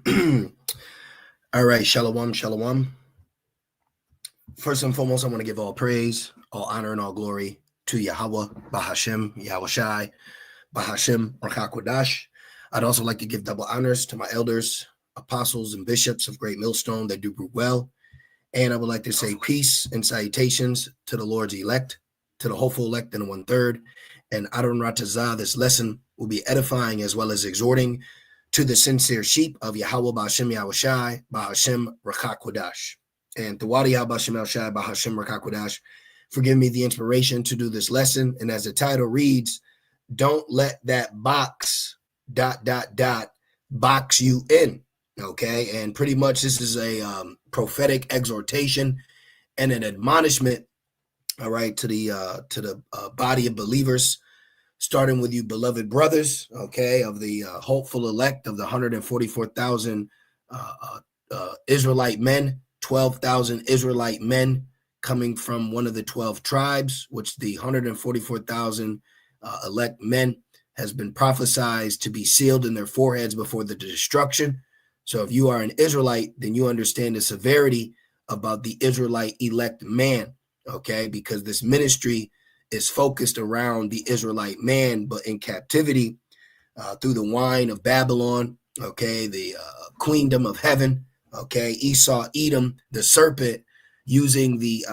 All right, shalom, shalom. First and foremost, I want to give all praise, all honor, and all glory to Yahweh, Bahashem, Yahweh Shai, Bahashem, Rakakwadash. I'd also like to give double honors to my elders, apostles, and bishops of Great Millstone that do well. And I would like to say peace and salutations to the Lord's elect, to the hopeful elect in 1/3. And Adon Ratazah, this lesson will be edifying as well as exhorting to the sincere sheep of Yahweh Ba'Hashem Yahweh Shai, Ba'Hashem Rakakwadash. And Tawadi Ba'Hashem Yahweh Shai, Ba'Hashem Rakakwadash, forgive me the inspiration to do this lesson. And as the title reads, don't let that box ... box you in. Okay, and pretty much this is a prophetic exhortation and an admonishment, all right, to the body of believers, starting with you beloved brothers, okay, of the hopeful elect of the 144,000 Israelite men, 12,000 Israelite men coming from one of the 12 tribes, which the 144,000 elect men has been prophesied to be sealed in their foreheads before the destruction. So if you are an Israelite, then you understand the severity about the Israelite elect man, okay? Because this ministry is focused around the Israelite man, but in captivity through the wine of Babylon, okay? The queendom of heaven, okay? Esau, Edom, the serpent, using the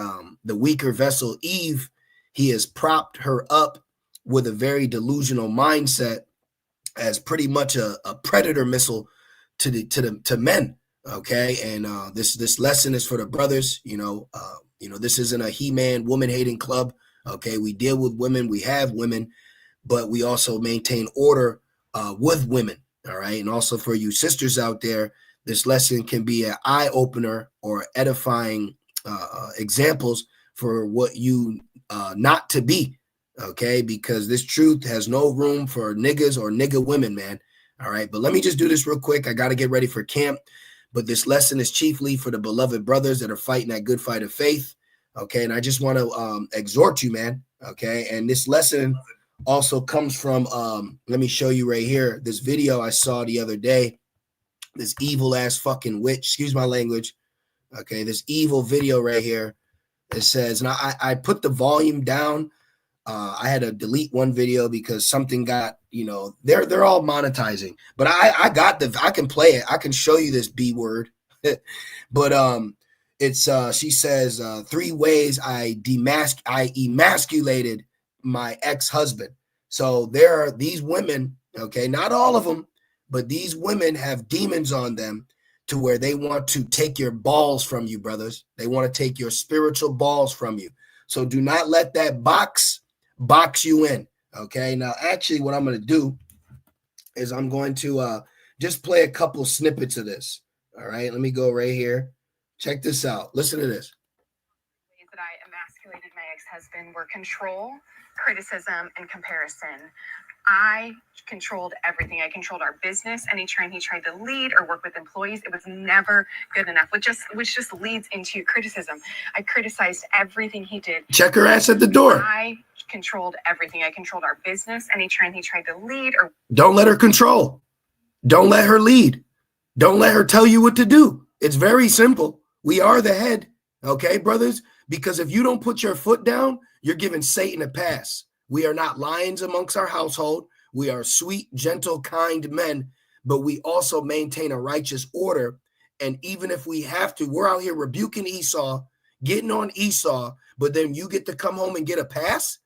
weaker vessel Eve, he has propped her up with a very delusional mindset as pretty much a predator missile to men, okay? And this lesson is for the brothers. This isn't a he-man woman hating club, okay? We deal with women, we have women, but we also maintain order with women, all right? And also for you sisters out there, this lesson can be an eye opener or edifying examples for what you not to be, okay? Because this truth has no room for niggas or nigga women, man. All right, but let me just do this real quick. I got to get ready for camp, but this lesson is chiefly for the beloved brothers that are fighting that good fight of faith, okay? And I just want to exhort you, man, okay? And this lesson also comes from, let me show you right here, this video I saw the other day, this evil-ass fucking witch, excuse my language, okay? This evil video right here. It says, and I put the volume down. I had to delete one video because something got, they're all monetizing, but I can play it. I can show you this B word, but it's she says 3 ways I emasculated my ex-husband. So there are these women, okay, not all of them, but these women have demons on them to where they want to take your balls from you, brothers. They want to take your spiritual balls from you. So do not let that box you in, okay? Now, actually, what I'm going to do is I'm going to just play a couple snippets of this, all right? Let me go right here. Check this out. Listen to this. Ways that I emasculated my ex-husband were control, criticism, and comparison. I controlled everything. I controlled our business. Anytime he tried to lead or work with employees, it was never good enough, which just leads into criticism. I criticized everything he did. Check her ass at the door. I controlled everything. I controlled our business. Anytime he tried to lead or... Don't let her control. Don't let her lead. Don't let her tell you what to do. It's very simple. We are the head, okay, brothers? Because if you don't put your foot down, you're giving Satan a pass. We are not lions amongst our household. We are sweet, gentle, kind men, but we also maintain a righteous order. And even if we have to, we're out here rebuking Esau, getting on Esau, but then you get to come home and get a pass?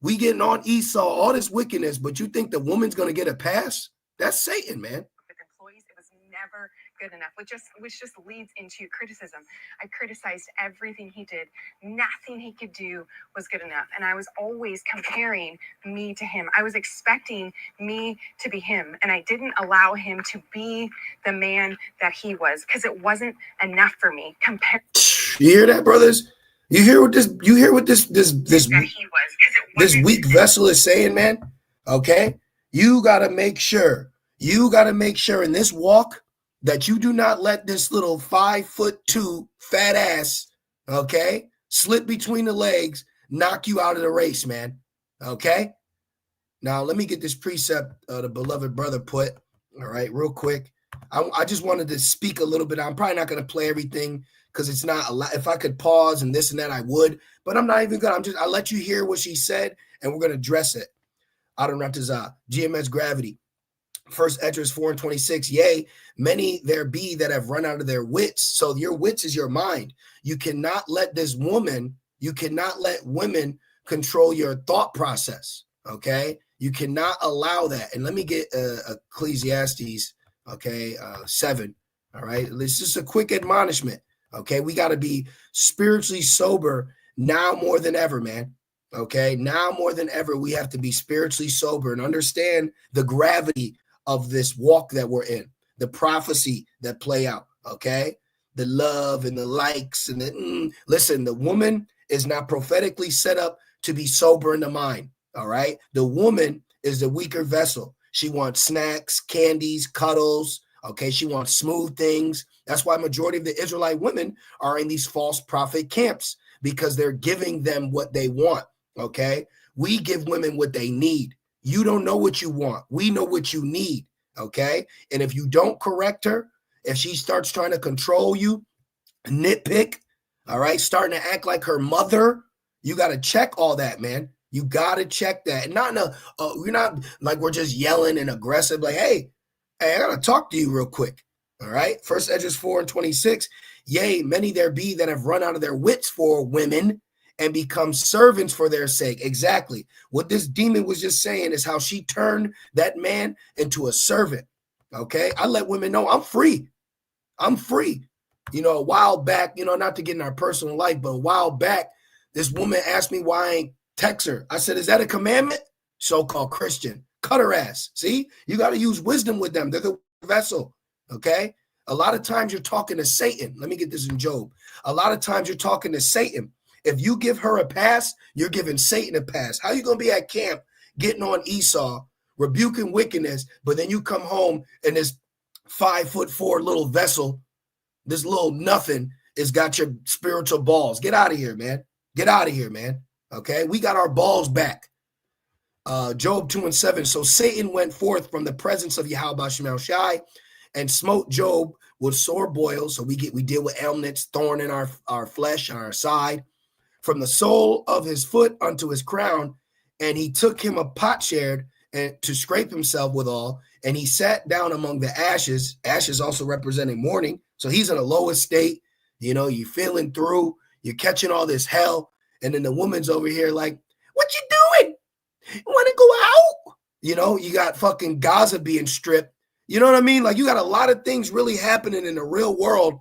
We getting on Esau, all this wickedness, but you think the woman's going to get a pass? That's Satan, man. With employees, it was never good enough, which just leads into criticism. I criticized everything he did. Nothing he could do was good enough. And I was always comparing me to him. I was expecting me to be him. And I didn't allow him to be the man that he was because it wasn't enough for me. You hear that, brothers? You hear what this weak vessel is saying, man? Okay? You got to make sure in this walk that you do not let this little 5'2" fat ass, okay, slip between the legs, knock you out of the race, man. Okay? Now, let me get this precept the beloved brother put, all right, real quick. I just wanted to speak a little bit. I'm probably not going to play everything because it's not a lot. If I could pause and this and that, I would, but I'm not even going to. I'll let you hear what she said, and we're going to address it. Adoratazah, GMS Gravity. First Esdras 4:26. Yea, many there be that have run out of their wits. So your wits is your mind. You cannot let women control your thought process. Okay. You cannot allow that. And let me get Ecclesiastes, 7. All right. This is a quick admonishment. Okay. We got to be spiritually sober now more than ever, man. Okay. Now more than ever, we have to be spiritually sober and understand the gravity of this walk that we're in, the prophecy that play out, okay? The love and the likes and listen, the woman is not prophetically set up to be sober in the mind, all right? The woman is the weaker vessel. She wants snacks, candies, cuddles, okay? She wants smooth things. That's why majority of the Israelite women are in these false prophet camps, because they're giving them what they want, okay? We give women what they need. You don't know what you want. We know what you need, okay? And if you don't correct her, if she starts trying to control you, nitpick, all right, starting to act like her mother, you got to check all that, man. You got to check that. And not in a, you're not like we're just yelling and aggressive, like, hey, I got to talk to you real quick, all right? First Esdras 4:26, yea, many there be that have run out of their wits for women and become servants for their sake. Exactly. What this demon was just saying is how she turned that man into a servant. Okay. I let women know I'm free. I'm free. A while back, not to get in our personal life, but a while back, this woman asked me why I ain't text her. I said, is that a commandment? So-called Christian. Cut her ass. See, you got to use wisdom with them. They're the vessel. Okay. A lot of times you're talking to Satan. Let me get this in Job. A lot of times you're talking to Satan. If you give her a pass, you're giving Satan a pass. How you going to be at camp getting on Esau, rebuking wickedness, but then you come home and this 5'4" little vessel, this little nothing, has got your spiritual balls. Get out of here, man. Get out of here, man. Okay, we got our balls back. Job 2:7. So Satan went forth from the presence of Yahweh Shemel Shai and smote Job with sore boils. So we deal with ailments, thorn in our flesh, on our side, from the sole of his foot unto his crown, and he took him a potsherd and to scrape himself withal, and he sat down among the ashes also representing mourning. So he's in a lower state, you're feeling through, you're catching all this hell, and then the woman's over here like, what you doing? You want to go out? You got fucking Gaza being stripped. You know what I mean? Like, you got a lot of things really happening in the real world,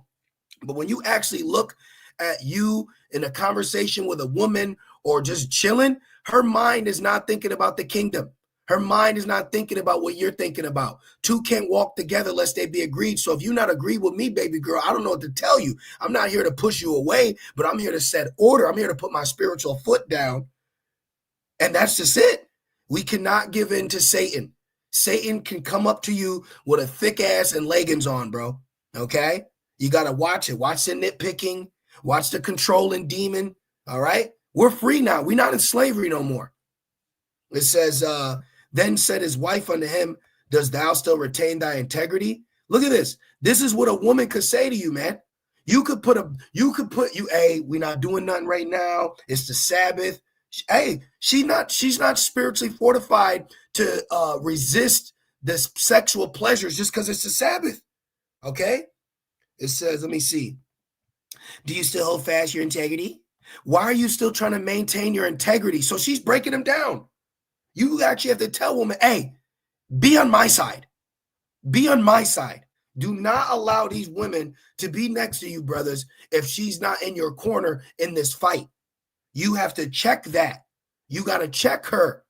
but when you actually look at you in a conversation with a woman or just chilling, her mind is not thinking about the kingdom. Her mind is not thinking about what you're thinking about. Two can't walk together lest they be agreed. So if you're not agreed with me, baby girl, I don't know what to tell you. I'm not here to push you away, but I'm here to set order. I'm here to put my spiritual foot down. And that's just it. We cannot give in to Satan. Satan can come up to you with a thick ass and leggings on, bro. Okay? You got to watch it. Watch the nitpicking. Watch the controlling demon. All right. We're free now. We're not in slavery no more. It says, then said his wife unto him, does thou still retain thy integrity? Look at this. This is what a woman could say to you, man. Hey, we're not doing nothing right now. It's the Sabbath. Hey, she's not spiritually fortified to resist this sexual pleasures just because it's the Sabbath. Okay. It says, let me see. Do you still hold fast your integrity? Why are you still trying to maintain your integrity? So she's breaking them down. You actually have to tell women, hey, be on my side. Be on my side. Do not allow these women to be next to you, brothers, if she's not in your corner in this fight. You have to check that. You got to check her.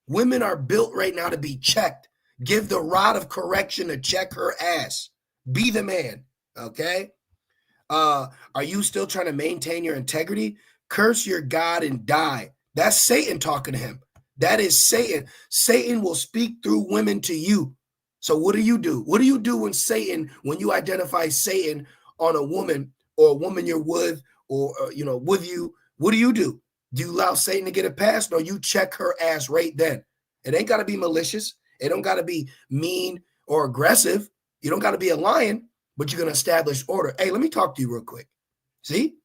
Women are built right now to be checked. Give the rod of correction to check her ass. Be the man, okay? Are you still trying to maintain your integrity? Curse your God and die. That's Satan talking to him. That is Satan. Satan will speak through women to you. So what do you do? What do you do when you identify Satan on a woman or a woman you're with or with you? What do you do? Do you allow Satan to get a pass? No, you check her ass right then. It ain't got to be malicious. It don't got to be mean or aggressive. You don't got to be a lion, but you're going to establish order. Hey, let me talk to you real quick. See?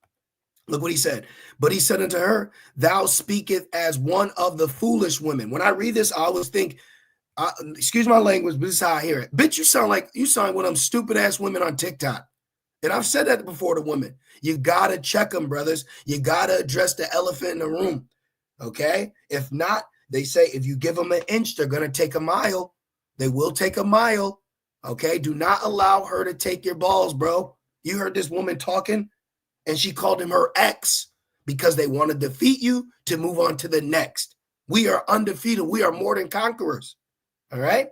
Look what he said. But he said unto her, thou speakest as one of the foolish women. When I read this, I always think, excuse my language, but this is how I hear it. Bitch, you sound like one of them stupid ass women on TikTok. And I've said that before to women. You got to check them, brothers. You got to address the elephant in the room. Okay? If not, they say if you give them an inch, they're going to take a mile. They will take a mile. Okay? Do not allow her to take your balls, bro. You heard this woman talking, and she called him her ex because they want to defeat you to move on to the next. We are undefeated. We are more than conquerors. All right?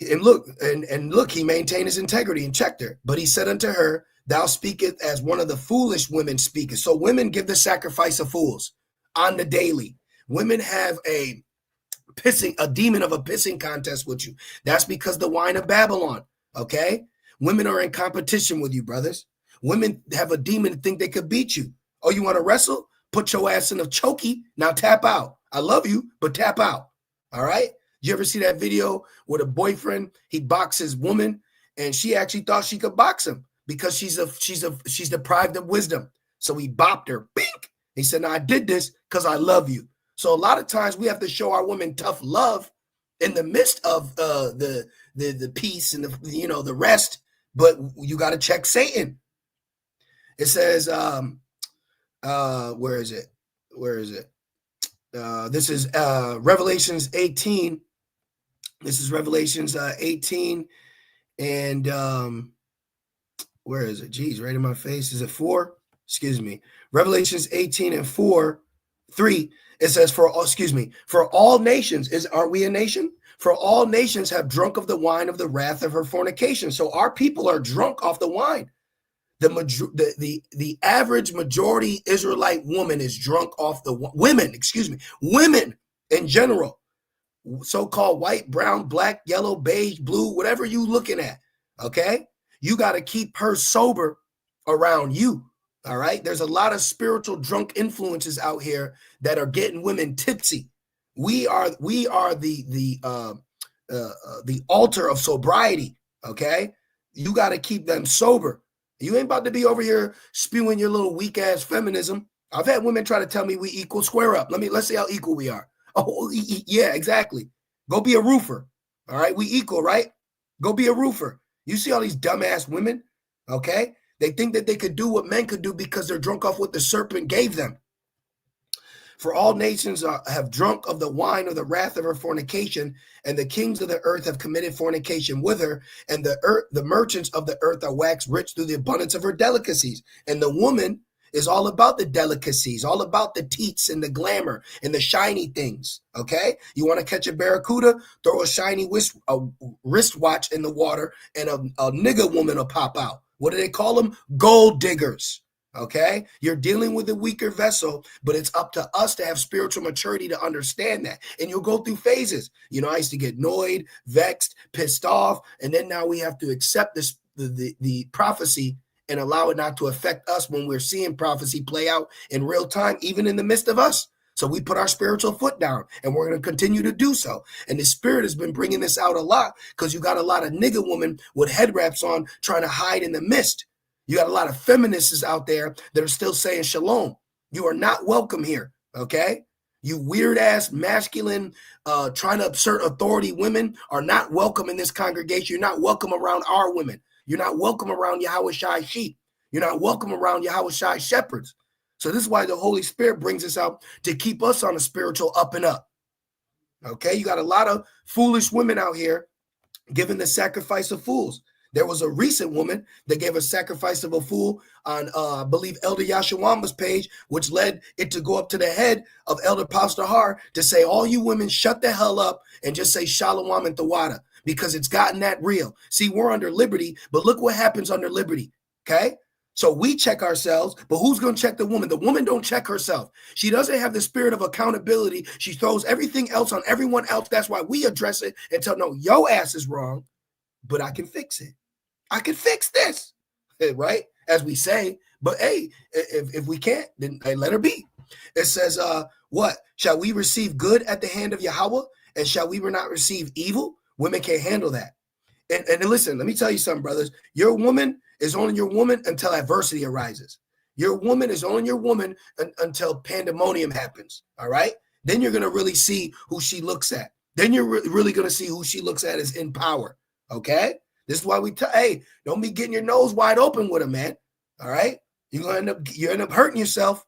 And look, he maintained his integrity and checked her. But he said unto her, thou speakest as one of the foolish women speaketh. So women give the sacrifice of fools on the daily. Women have a demon of a pissing contest with you. That's because the wine of Babylon. Okay? Women are in competition with you, brothers. Women have a demon to think they could beat you. Oh, you want to wrestle? Put your ass in a chokey. Now tap out. I love you, but tap out. All right? You ever see that video with a boyfriend? He boxes woman, and she actually thought she could box him because she's deprived of wisdom. So he bopped her. Bink. He said, "Now I did this because I love you." So a lot of times we have to show our women tough love in the midst of the peace and the rest. But you got to check Satan. It says, where is it? This is Revelations 18. This is Revelations 18. And where is it? Geez, right in my face. Is it 4? Excuse me. Revelations 18 and 3. It says, for all nations, aren't we a nation? For all nations have drunk of the wine of the wrath of her fornication. So our people are drunk off the wine. The average majority Israelite woman is drunk off the women in general, so-called white, brown, black, yellow, beige, blue, whatever you looking at. Okay. You got to keep her sober around you. All right. There's a lot of spiritual drunk influences out here that are getting women tipsy. We are the altar of sobriety. Okay. You got to keep them sober. You ain't about to be over here spewing your little weak ass feminism. I've had women try to tell me we equal. Square up. Let's see how equal we are. Oh, yeah, exactly. Go be a roofer. All right. We equal, right? Go be a roofer. You see all these dumbass women. Okay. They think that they could do what men could do because they're drunk off what the serpent gave them. For all nations have drunk of the wine of the wrath of her fornication, and the kings of the earth have committed fornication with her, and the merchants of the earth are waxed rich through the abundance of her delicacies. And the woman is all about the delicacies, all about the teats and the glamour and the shiny things. Okay, you want to catch a barracuda? Throw a shiny wristwatch in the water, and a nigga woman will pop out. What do they call them? Gold diggers. Okay, you're dealing with a weaker vessel, but it's up to us to have spiritual maturity to understand that. And you'll go through phases. I used to get annoyed, vexed, pissed off, and then now we have to accept this the prophecy and allow it not to affect us when we're seeing prophecy play out in real time, even in the midst of us. So we put our spiritual foot down, and we're going to continue to do so. And the Spirit has been bringing this out a lot because you got a lot of nigga women with head wraps on trying to hide in the mist. You got a lot of feminists out there that are still saying shalom. You are not welcome here, okay? You weird-ass, masculine, trying to assert authority women are not welcome in this congregation. You're not welcome around our women. You're not welcome around Yahushai sheep. You're not welcome around Yahushai shepherds. So this is why the Holy Spirit brings us out to keep us on a spiritual up and up, okay? You got a lot of foolish women out here giving the sacrifice of fools. There was a recent woman that gave a sacrifice of a fool on, I believe, Elder Yashawamba's page, which led it to go up to the head of Elder Pastor Har to say, all you women shut the hell up and just say Shalom and Tawada, because it's gotten that real. See, we're under liberty, but look what happens under liberty, okay? So we check ourselves, but who's going to check the woman? The woman don't check herself. She doesn't have the spirit of accountability. She throws everything else on everyone else. That's why we address it and tell, no, your ass is wrong, but I can fix it. I can fix this, right? As we say, but hey, if we can't, then let her be. It says, what? Shall we receive good at the hand of Yahweh, and shall we not receive evil? Women can't handle that. And listen, let me tell you something, brothers. Your woman is only your woman until adversity arises. Your woman is only your woman until pandemonium happens. All right. Then you're going to really see who she looks at. Then you're really going to see who she looks at as in power. Okay. This is why we tell, hey, don't be getting your nose wide open with her, man. All right. You end up hurting yourself.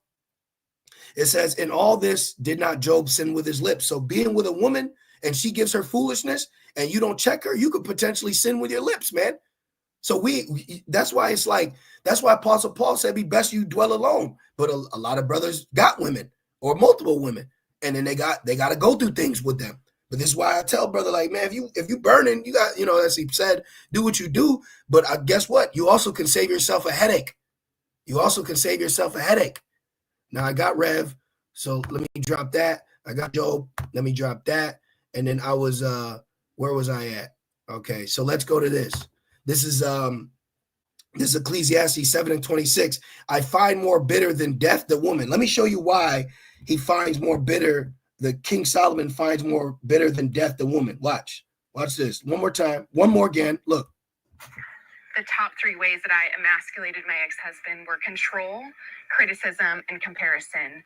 It says, in all this did not Job sin with his lips. So being with a woman and she gives her foolishness and you don't check her, you could potentially sin with your lips, man. So that's why Apostle Paul said, be best you dwell alone. But a lot of brothers got women or multiple women, and then they got to go through things with them. But this is why I tell brother, like, man, if you burning, you got, as he said, do what you do. But guess what? You also can save yourself a headache. Now I got Rev, so let me drop that. I got Job, let me drop that. And then I was, where was I at? Okay, so let's go to this. This is Ecclesiastes 7:26. I find more bitter than death the woman. Let me show you why he finds more bitter. The King Solomon finds more bitter than death the woman. Watch this one more time. One more again. Look. The top 3 ways that I emasculated my ex-husband were control, criticism, and comparison.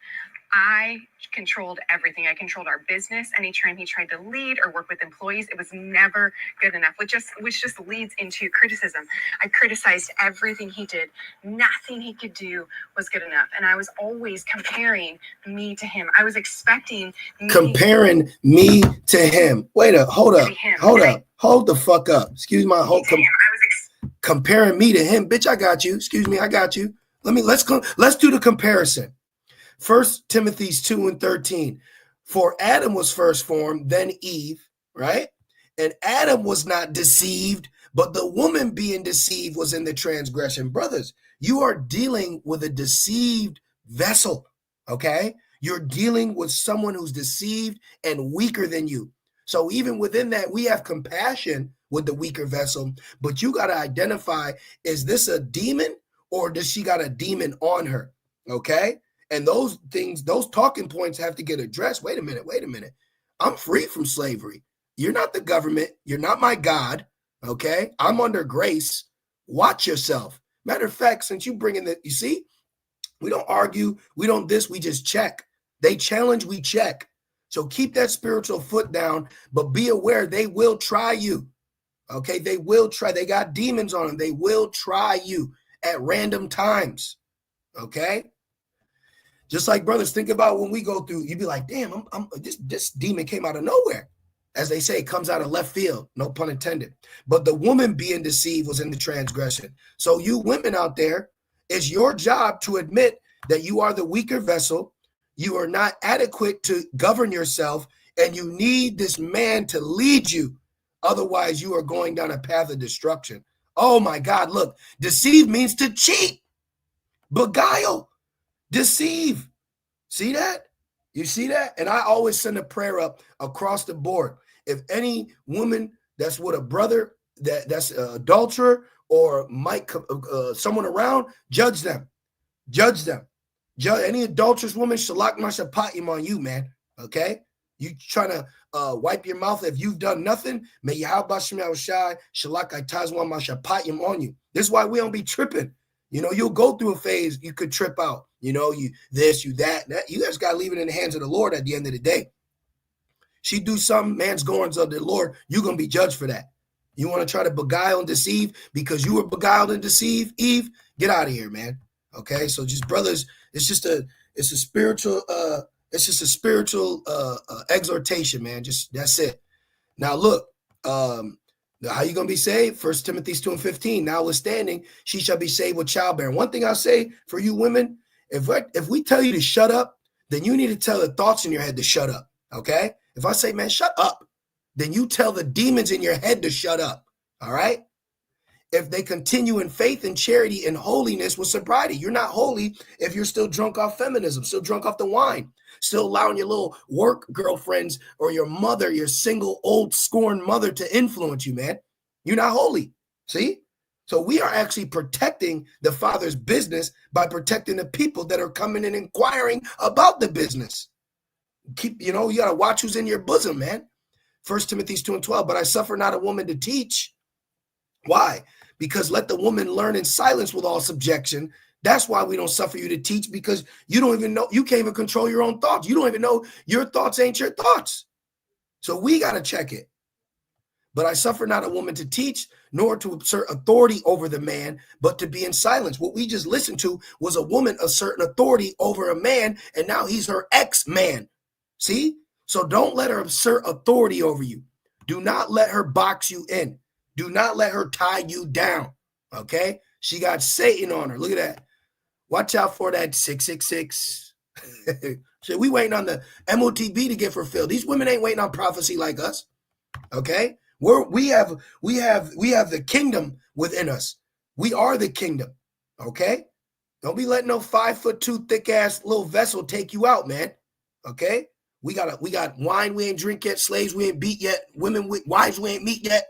I controlled everything. I controlled our business. Anytime he tried to lead or work with employees, it was never good enough, which just leads into criticism. I criticized everything he did. Nothing he could do was good enough. And I was always comparing me to him. I was expecting comparing me to him. Hold the fuck up. Excuse my whole comparing me to him. Bitch, I got you. Excuse me, I got you. Let's do the comparison. 1 Timothy 2:13. For Adam was first formed, then Eve, right? And Adam was not deceived, but the woman being deceived was in the transgression. Brothers, you are dealing with a deceived vessel, okay? You're dealing with someone who's deceived and weaker than you. So even within that, we have compassion with the weaker vessel, but you got to identify, is this a demon or does she got a demon on her, okay? And those things, those talking points have to get addressed. Wait a minute. I'm free from slavery. You're not the government. You're not my God. Okay. I'm under grace. Watch yourself. Matter of fact, since you bring in the, you see, we don't argue. We don't we just check. They challenge, we check. So keep that spiritual foot down, but be aware they will try you. Okay. They will try. They got demons on them. They will try you at random times. Okay. Just like brothers, think about when we go through, you'd be like, damn, this demon came out of nowhere. As they say, it comes out of left field, no pun intended. But the woman being deceived was in the transgression. So you women out there, it's your job to admit that you are the weaker vessel. You are not adequate to govern yourself, and you need this man to lead you. Otherwise, you are going down a path of destruction. Oh my God, look, deceive means to cheat, beguile. Deceive. See that? You see that? And I always send a prayer up across the board. If any woman that's with a brother that's an adulterer or might someone around, judge them. Judge any adulterous woman, shalak mashapatiyim on you, man. Okay? You trying to wipe your mouth if you've done nothing, may Yahweh shalak itazwan mashapatiyim on you. This is why we don't be tripping. You'll go through a phase, you could trip out, you this, you that. You guys got to leave it in the hands of the Lord at the end of the day. She do some man's goings of the Lord, you're going to be judged for that. You want to try to beguile and deceive because you were beguiled and deceived, Eve, get out of here, man. Okay, so just brothers, it's just a spiritual exhortation, man. Just that's it. Now look, how you gonna be saved? 1 Timothy 2:15. Notwithstanding, she shall be saved with childbearing. One thing I'll say for you women, if we tell you to shut up, then you need to tell the thoughts in your head to shut up. Okay? If I say, man, shut up, then you tell the demons in your head to shut up. All right? If they continue in faith and charity and holiness with sobriety. You're not holy if you're still drunk off feminism, still drunk off the wine, still allowing your little work girlfriends or your mother, your single old scorned mother to influence you, man. You're not holy. See? So we are actually protecting the Father's business by protecting the people that are coming and inquiring about the business. You got to watch who's in your bosom, man. 1 Timothy 2:12, but I suffer not a woman to teach. Why? Because let the woman learn in silence with all subjection. That's why we don't suffer you to teach, because you don't even know, you can't even control your own thoughts. You don't even know your thoughts ain't your thoughts. So we got to check it. But I suffer not a woman to teach, nor to assert authority over the man, but to be in silence. What we just listened to was a woman asserting authority over a man, and now he's her ex-man. See? So don't let her assert authority over you. Do not let her box you in. Do not let her tie you down. Okay? She got Satan on her. Look at that. Watch out for that 666. So we waiting on the MOTB to get fulfilled. These women ain't waiting on prophecy like us. Okay? We have the kingdom within us. We are the kingdom. Okay? Don't be letting no 5'2" thick ass little vessel take you out, man. Okay? We got wine we ain't drink yet, slaves we ain't beat yet, wives we ain't meet yet.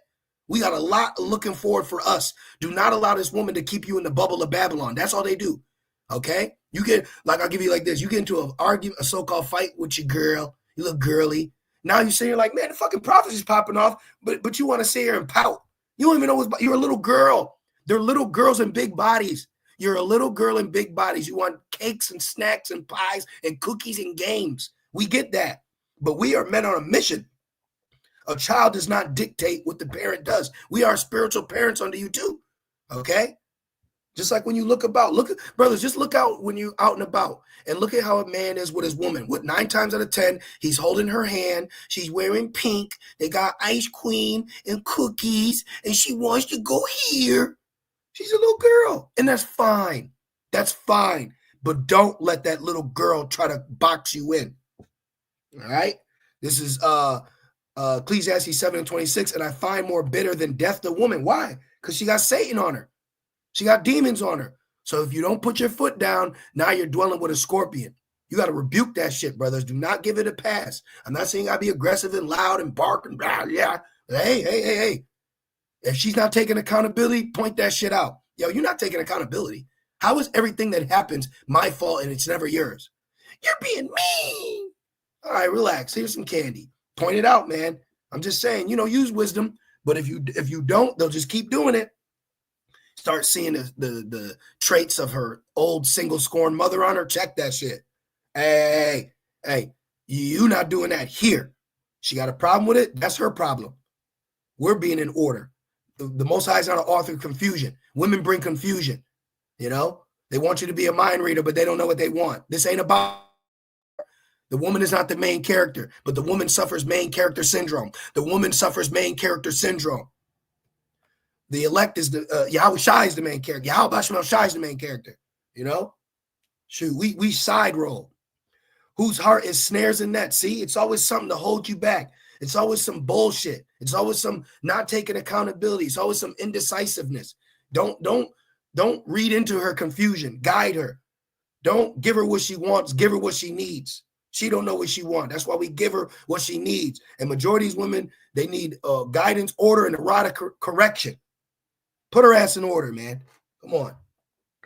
We got a lot looking forward for us. Do not allow this woman to keep you in the bubble of Babylon. That's all they do. Okay? You get, like, I'll give you like this. You get into an argument, a so-called fight with your girl. You look girly. Now you say, you're like, man, the fucking prophecy's popping off, but you want to sit here and pout. You don't even know what's, you're a little girl. They're little girls in big bodies. You're a little girl in big bodies. You want cakes and snacks and pies and cookies and games. We get that. But we are men on a mission. A child does not dictate what the parent does. We are spiritual parents unto you too. Okay? Just like when you look about, brothers, just look out when you're out and about and look at how a man is with his woman. With 9 times out of 10, he's holding her hand. She's wearing pink. They got ice cream and cookies, and she wants to go here. She's a little girl, and that's fine. That's fine. But don't let that little girl try to box you in. All right? This is Ecclesiastes 7:26, and I find more bitter than death the woman. Why? Because she got Satan on her. She got demons on her. So if you don't put your foot down, now you're dwelling with a scorpion. You got to rebuke that shit, brothers. Do not give it a pass. I'm not saying I be aggressive and loud and bark and blah, yeah. Hey. If she's not taking accountability, point that shit out. Yo, you're not taking accountability. How is everything that happens my fault and it's never yours? You're being mean. All right, relax. Here's some candy. Point it out, man. I'm just saying, use wisdom. But if you don't, they'll just keep doing it. Start seeing the traits of her old single scorn mother on her. Check that shit. Hey, you not doing that here. She got a problem with it. That's her problem. We're being in order. The Most High is not an author of confusion. Women bring confusion. They want you to be a mind reader, but they don't know what they want. This ain't about. The woman is not the main character, but the woman suffers main character syndrome. The woman suffers main character syndrome. The elect is the Yahweh Shai is the main character. Yahweh Shai is the main character. Shoot, we side roll. Whose heart is snares and nets. See, it's always something to hold you back. It's always some bullshit. It's always some not taking accountability. It's always some indecisiveness. Don't read into her confusion. Guide her. Don't give her what she wants. Give her what she needs. She don't know what she wants. That's why we give her what she needs. And majority of these women, they need guidance, order, and erotic correction. Put her ass in order, man. Come on.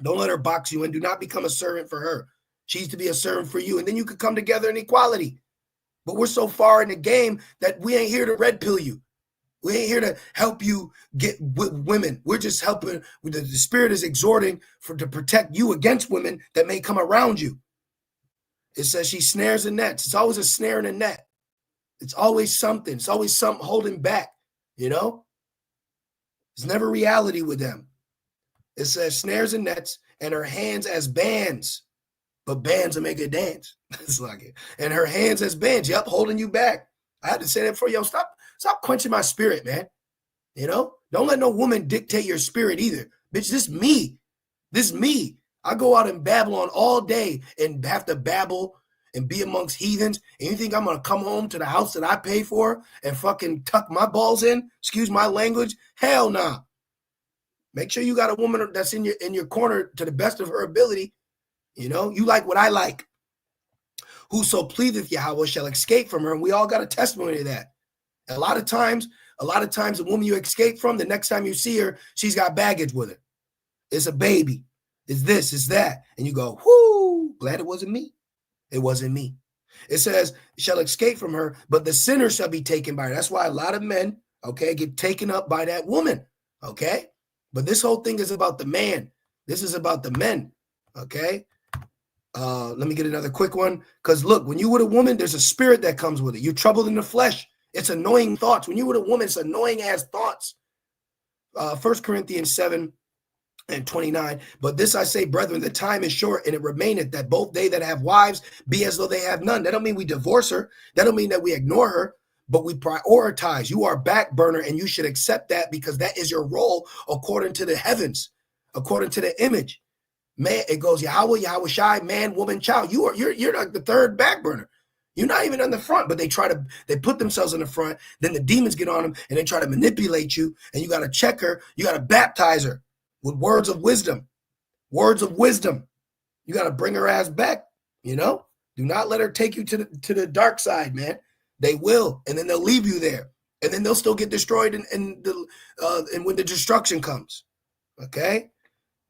Don't let her box you in. Do not become a servant for her. She's to be a servant for you. And then you could come together in equality. But we're so far in the game that we ain't here to red pill you. We ain't here to help you get with women. We're just helping. The Spirit is exhorting to protect you against women that may come around you. It says she snares and nets. It's always a snare and a net. It's always something. It's always something holding back, It's never reality with them. It says snares and nets, and her hands as bands. But bands will make it dance. It's like it. And her hands as bands. Yep, holding you back. I had to say that for you. Stop quenching my spirit, man. Don't let no woman dictate your spirit either. Bitch, this me. This me. I go out in Babylon all day and have to babble and be amongst heathens. And you think I'm going to come home to the house that I pay for and fucking tuck my balls in? Excuse my language. Hell nah. Make sure you got a woman that's in your corner to the best of her ability. You like what I like. Whoso pleadeth Yahweh shall escape from her. And we all got a testimony to that. A lot of times, the woman you escape from, the next time you see her, she's got baggage with her. It's a baby. It's this, it's that. And you go, whoo, glad it wasn't me. It wasn't me. It says, shall escape from her, but the sinner shall be taken by her. That's why a lot of men, get taken up by that woman. Okay? But this whole thing is about the man. This is about the men. Okay? Let me get another quick one. Because look, when you with a woman, there's a spirit that comes with it. You're troubled in the flesh. It's annoying thoughts. When you with a woman, it's annoying ass thoughts. 1 Corinthians 7:29. But this I say, brethren, the time is short, and it remaineth that both they that have wives be as though they have none. That don't mean we divorce her. That don't mean that we ignore her, but we prioritize. You are a back burner, and you should accept that because that is your role according to the heavens, according to the image. Man, it goes Yahweh, Yahweh Shai, man, woman, child. You're like the third back burner. You're not even on the front, but they put themselves in the front. Then the demons get on them and they try to manipulate you. And you got to check her. You got to baptize her with words of wisdom. Words of wisdom. You got to bring her ass back. You know, do not let her take you to the dark side, man. They will, and then they'll leave you there, and then they'll still get destroyed. And when the destruction comes, okay.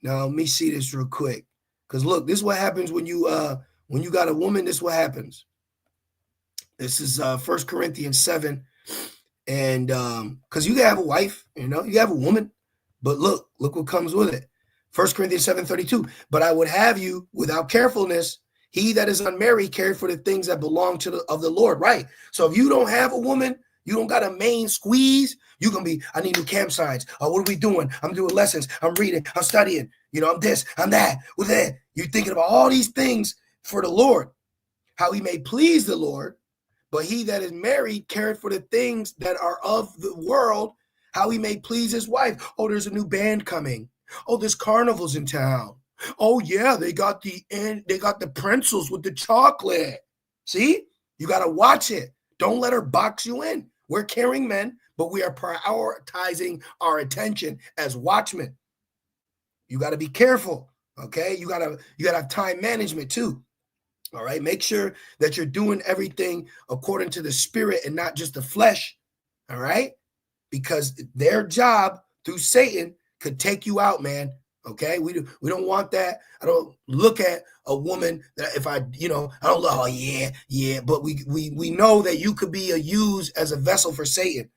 Now let me see this real quick, because look, this is what happens when you got a woman. This is what happens. This is 1 Corinthians 7, and because you can have a wife, you know, you have a woman, but look what comes with it. 1 Corinthians 7:32. But I would have you without carefulness. He that is unmarried care for the things that belong to of the Lord. Right. So if you don't have a woman, you don't got a main squeeze. You're going to be, I need new campsites. What are we doing? I'm doing lessons. I'm reading. I'm studying. You know, I'm this, I'm that. With that, you're thinking about all these things for the Lord, how he may please the Lord. But he that is married cared for the things that are of the world, how he may please his wife. Oh, there's a new band coming. Oh, there's carnivals in town. Oh, yeah, they got the pretzels with the chocolate. See, you got to watch it. Don't let her box you in. We're caring men, but we are prioritizing our attention as watchmen. You got to be careful. Okay, you gotta have time management too. All right, make sure that you're doing everything according to the spirit and not just the flesh. All right, because their job through Satan could take you out, man. Okay, we don't want that. I don't look at a woman that if I don't look, oh yeah, but we know that you could be used as a vessel for Satan.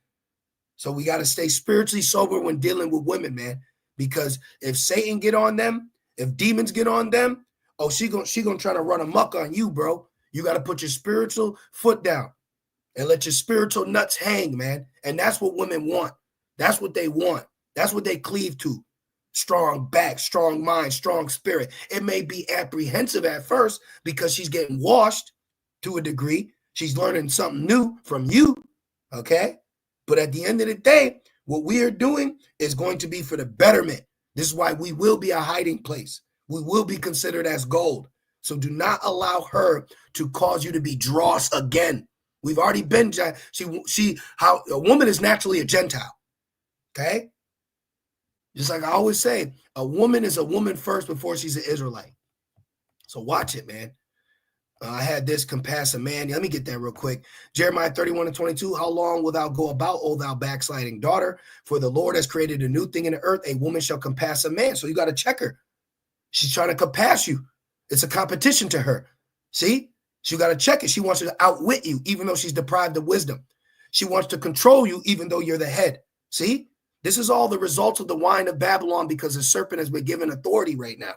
So we got to stay spiritually sober when dealing with women, man, because if Satan get on them, if demons get on them, oh, she gonna try to run amok on you, bro. You got to put your spiritual foot down and let your spiritual nuts hang, man. And that's what women want. That's what they want. That's what they cleave to. Strong back, strong mind, strong spirit. It may be apprehensive at first because she's getting washed to a degree. She's learning something new from you, okay? But at the end of the day, what we are doing is going to be for the betterment. This is why we will be a hiding place. We will be considered as gold. So do not allow her to cause you to be dross again. We've already been, how a woman is naturally a Gentile, okay? Just like I always say, a woman is a woman first before she's an Israelite. So watch it, man. I had this compass a man. Let me get that real quick. Jeremiah 31:22. How long wilt thou go about, O thou backsliding daughter? For the Lord has created a new thing in the earth. A woman shall compass a man. So you got to check her. She's trying to compass you. It's a competition to her. See? So you got to check it. She wants to outwit you, even though she's deprived of wisdom. She wants to control you, even though you're the head. See? This is all the results of the wine of Babylon because the serpent has been given authority right now.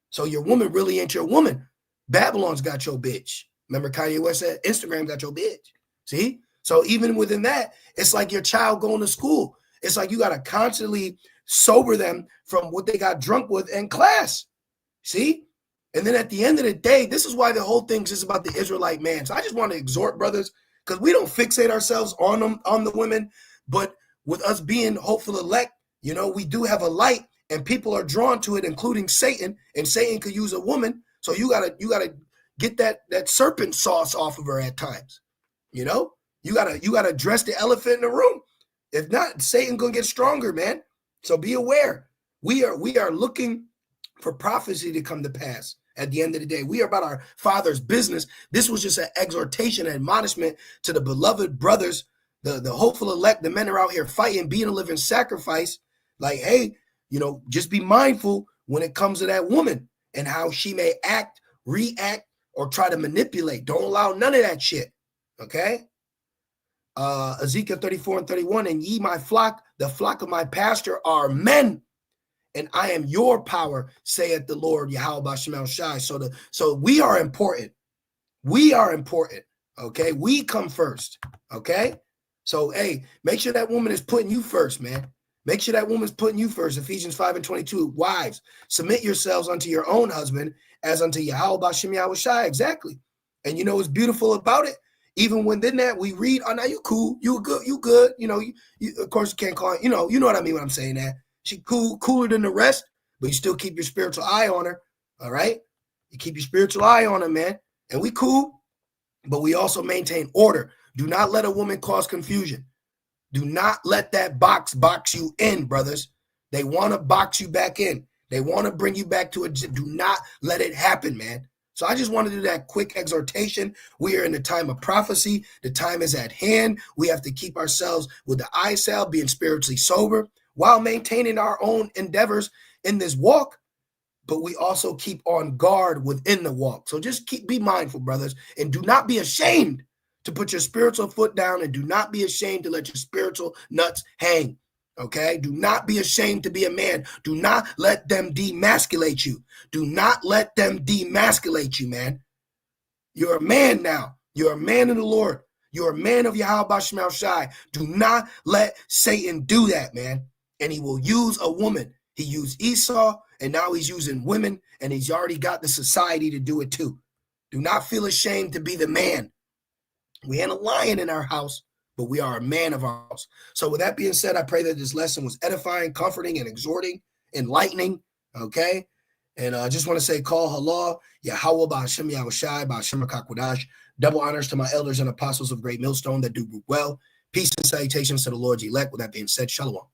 So your woman really ain't your woman. Babylon's got your bitch. Remember Kanye West said, Instagram got your bitch. See? So even within that, it's like your child going to school. It's like you got to constantly sober them from what they got drunk with in class. See? And then at the end of the day, this is why the whole thing's just about the Israelite man. So I just want to exhort brothers, because we don't fixate ourselves on them, on the women, but with us being hopeful elect, we do have a light and people are drawn to it, including Satan, and Satan could use a woman. So you gotta get that serpent sauce off of her at times. You gotta dress the elephant in the room. If not, Satan gonna get stronger, man. So be aware. We are looking for prophecy to come to pass. At the end of the day, we are about our Father's business. This was just an exhortation and admonishment to the beloved brothers, the hopeful elect. The men are out here fighting, being a living sacrifice. Like, hey, just be mindful when it comes to that woman and how she may act, react, or try to manipulate. Don't allow none of that shit. Okay? Ezekiel 34:31, and ye, my flock, The flock of my pastor are men, and I am your power, saith the Lord, Yahweh Bashim Shai. So we are important. We are important. Okay. We come first. Okay. So, hey, make sure that woman is putting you first, man. Make sure that woman's putting you first. Ephesians 5:22. Wives, submit yourselves unto your own husband as unto Yahweh Bashim Yahweh Shai. Exactly. And you know what's beautiful about it? Even within that, we read, oh, now you cool. You good. You good. You know, you of course, you can't call it, you know what I mean when I'm saying that. She cooler than the rest, but you still keep your spiritual eye on her. All right? You keep your spiritual eye on her, man. And we cool, but we also maintain order. Do not let a woman cause confusion. Do not let that box you in, brothers. They want to box you back in. They want to bring you back to it. Do not let it happen, man. So I just want to do that quick exhortation. We are in the time of prophecy. The time is at hand. We have to keep ourselves with the eye salve, being spiritually sober, while maintaining our own endeavors in this walk. But we also keep on guard within the walk. So just be mindful, brothers, and do not be ashamed to put your spiritual foot down, and do not be ashamed to let your spiritual nuts hang. Okay? Do not be ashamed to be a man. Do not let them demasculate you. Do not let them demasculate you, man. You're a man now. You're a man of the Lord. You're a man of Yahweh Bashim Shai. Do not let Satan do that, man. And he will use a woman. He used Esau, and now he's using women, and he's already got the society to do it too. Do not feel ashamed to be the man. We ain't a lion in our house, but we are a man of our house. So with that being said, I pray that this lesson was edifying, comforting, and exhorting, enlightening, okay? And I just want to say, call halal, Yahweh Ba'ashem Yahushai, Ba'ashem HaKakwadash. Double honors to my elders and apostles of Great Millstone that do well. Peace and salutations to the Lord's elect. With that being said, shalom.